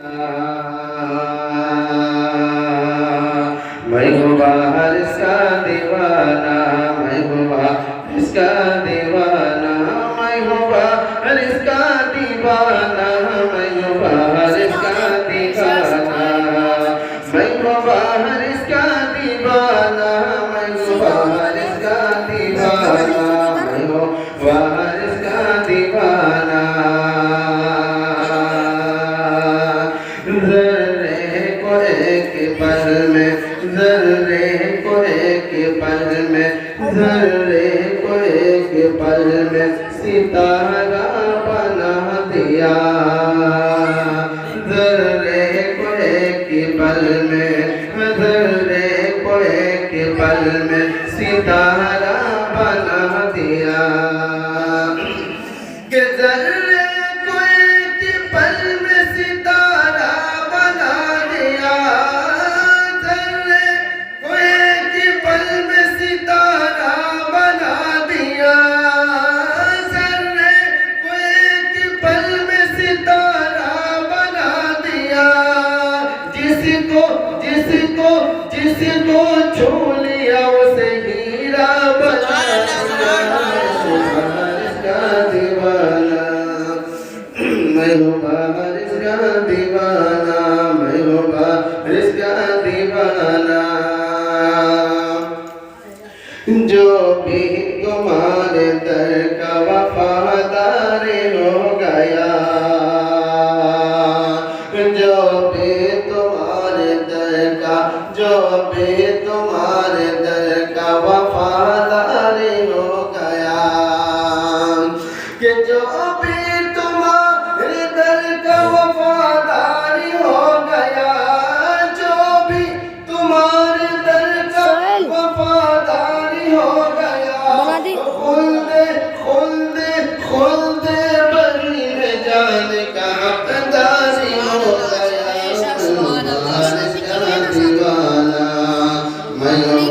मैं हूँ बारिश का दीवाना, मैं हूँ बारिश का दीवाना, मैं हूँ बारिश का दीवाना, मैं हूँ बारिश का दीवाना, मैं हूँ बारिश का दीवाना, मैं हूँ बारिश का दीवाना, मैं हूँ बारिश का दीवाना। ज़र्रे को एक पल में, ज़र्रे को एक पल में, ज़र्रे को एक पल में सितारा बना दिया। ज़र्रे को एक पल में, ज़र्रे को एक पल में सितारा बना दिया। कि ज़र्रे को एक पल में सितारा बना दिया, ज़र्रे को एक पल में सितारा बना दिया, ज़र्रे को एक पल में सितारा बना दिया। जिसको जिसको जिसको छू लिया उसे हीरा बना दिया। मैं हूँ बारिश का दीवाना, मैं हूँ बारिश का दीवाना। जो भी तुम्हारे दर का वफादार हो गया, जो भी तुम्हारे दर का, जो भी तुम्हारे दर का वफादार हो गया, कि जो भी तुम्हारे दर का वफादारी हो गया, जो भी तुम्हारे दर का वफादारी हो गया, खुल्दे खुल्दे खुल्दे बरी में जाने का हकदारी हो गया। मैं हूँ बारिश का दीवाना, मैं हूँ